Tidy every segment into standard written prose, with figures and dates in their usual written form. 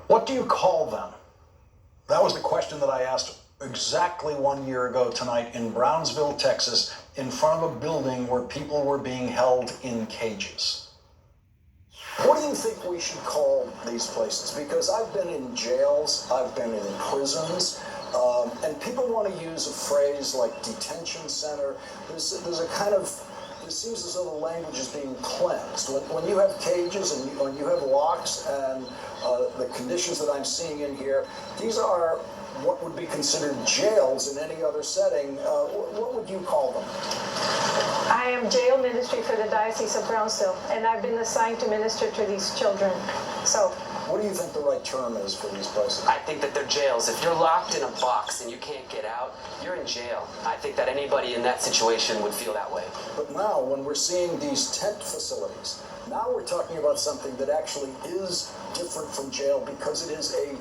What do you call them? That was the question that I asked exactly 1 year ago tonight in Brownsville, Texas, in front of a building where people were being held in cages. What do you think we should call these places? Because I've been in jails, I've been in prisons, and people want to use a phrase like detention center. There's a kind of, it seems as though the language is being cleansed. When you have cages and when you have locks and the conditions that I'm seeing in here, these are what would be considered jails in any other setting. What would you call them? I am jail ministry for the Diocese of Brownsville, and I've been assigned to minister to these children. So, what do you think the right term is for these places? I think that they're jails. If you're locked in a box and you can't get out, you're in jail. I think that anybody in that situation would feel that way. But now, when we're seeing these tent facilities, now we're talking about something that actually is different from jail because it is a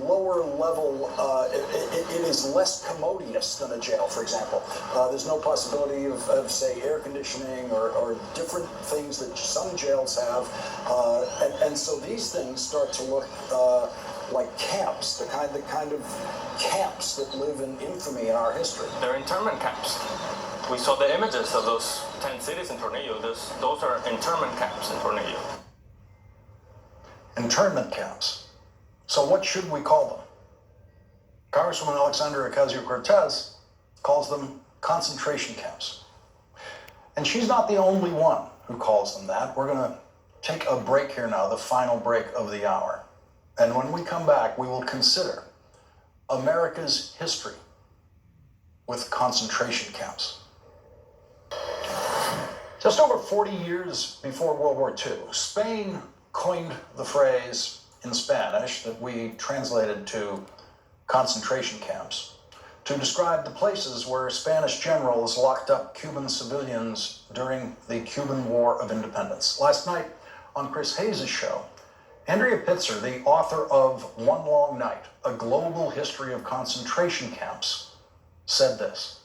lower level, it is less commodious than a jail, for example. There's no possibility of, say, air conditioning or different things that some jails have. And so these things start to look like camps, the kind of camps that live in infamy in our history. They're internment camps. We saw the images of those 10 cities in Tornillo. Those are internment camps in Tornillo. Internment camps. So what should we call them? Congresswoman Alexandria Ocasio-Cortez calls them concentration camps. And she's not the only one who calls them that. We're going to take a break here now, the final break of the hour. And when we come back, we will consider America's history with concentration camps. Just over 40 years before World War II, Spain coined the phrase in Spanish that we translated to concentration camps to describe the places where Spanish generals locked up Cuban civilians during the Cuban War of Independence. Last night on Chris Hayes' show, Andrea Pitzer, the author of One Long Night, A Global History of Concentration Camps, said this.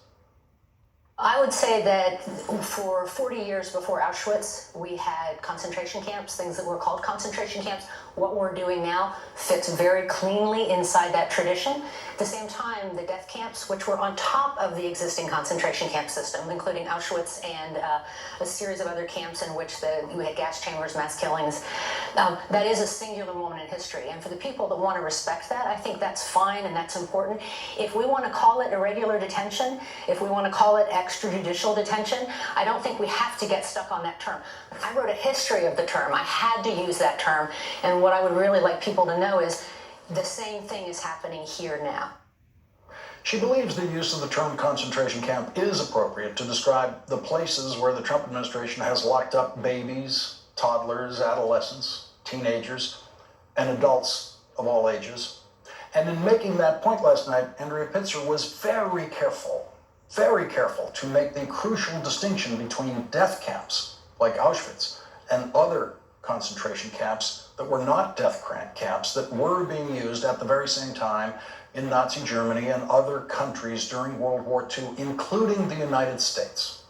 I would say that for 40 years before Auschwitz, we had concentration camps, things that were called concentration camps. What we're doing now fits very cleanly inside that tradition. At the same time, the death camps, which were on top of the existing concentration camp system, including Auschwitz and a series of other camps in which we had gas chambers, mass killings, that is a singular moment in history. And for the people that want to respect that, I think that's fine and that's important. If we want to call it irregular detention, if we want to call it extrajudicial detention, I don't think we have to get stuck on that term. I wrote a history of the term. I had to use that term. And what I would really like people to know is the same thing is happening here now. She believes the use of the term concentration camp is appropriate to describe the places where the Trump administration has locked up babies, toddlers, adolescents, teenagers, and adults of all ages. And in making that point last night, Andrea Pitzer was very careful to make the crucial distinction between death camps like Auschwitz and other concentration camps that were not death camps that were being used at the very same time in Nazi Germany and other countries during World War II, including the United States.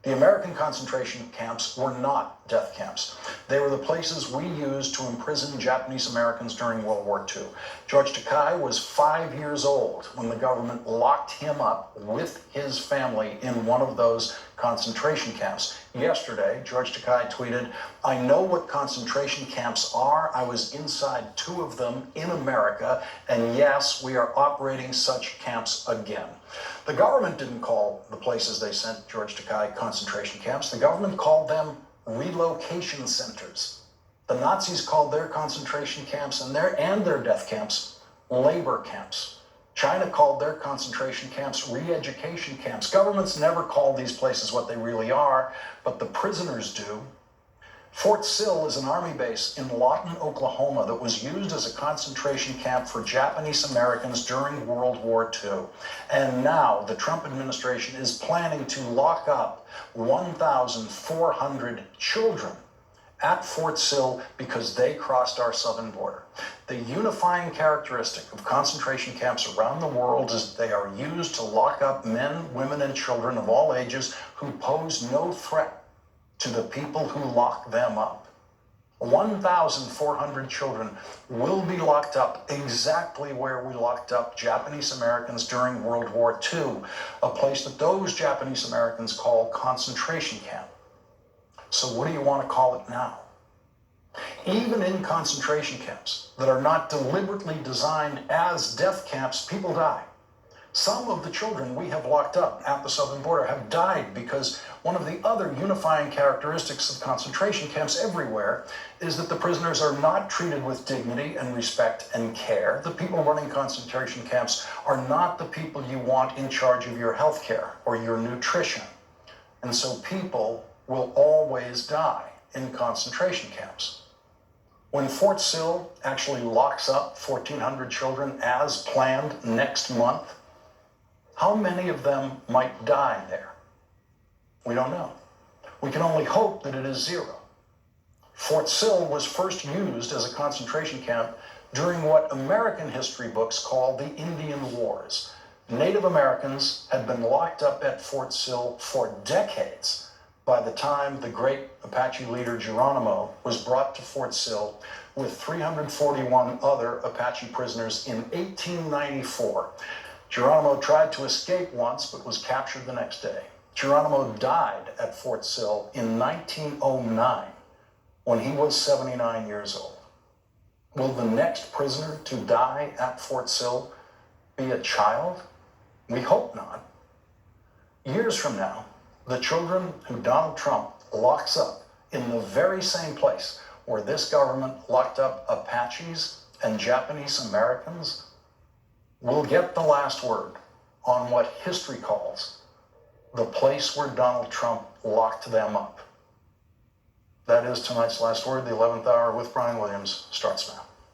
The American concentration camps were not death camps. They were the places we used to imprison Japanese Americans during World War II. George Takei was 5 years old when the government locked him up with his family in one of those concentration camps. Yesterday, George Takei tweeted, "I know what concentration camps are. I was inside 2 of them in America, and yes, we are operating such camps again." The government didn't call the places they sent George Takei concentration camps. The government called them relocation centers. The Nazis called their concentration camps and their death camps labor camps. China called their concentration camps re-education camps. Governments never call these places what they really are, but the prisoners do. Fort Sill is an army base in Lawton, Oklahoma that was used as a concentration camp for Japanese Americans during World War II. And now the Trump administration is planning to lock up 1,400 children at Fort Sill because they crossed our southern border. The unifying characteristic of concentration camps around the world is that they are used to lock up men, women, and children of all ages who pose no threat to the people who lock them up. 1,400 children will be locked up exactly where we locked up Japanese Americans during World War II, a place that those Japanese Americans call concentration camp. So what do you want to call it now? Even in concentration camps that are not deliberately designed as death camps, people die. Some of the children we have locked up at the southern border have died because one of the other unifying characteristics of concentration camps everywhere is that the prisoners are not treated with dignity and respect and care. The people running concentration camps are not the people you want in charge of your health care or your nutrition. And so people will always die in concentration camps. When Fort Sill actually locks up 1,400 children as planned next month, how many of them might die there? We don't know. We can only hope that it is zero. Fort Sill was first used as a concentration camp during what American history books call the Indian Wars. Native Americans had been locked up at Fort Sill for decades by the time the great Apache leader Geronimo was brought to Fort Sill with 341 other Apache prisoners in 1894. Geronimo tried to escape once, but was captured the next day. Geronimo died at Fort Sill in 1909 when he was 79 years old. Will the next prisoner to die at Fort Sill be a child? We hope not. Years from now, the children who Donald Trump locks up in the very same place where this government locked up Apaches and Japanese Americans will get the last word on what history calls the place where Donald Trump locked them up. That is tonight's Last Word. The 11th hour with Brian Williams starts now.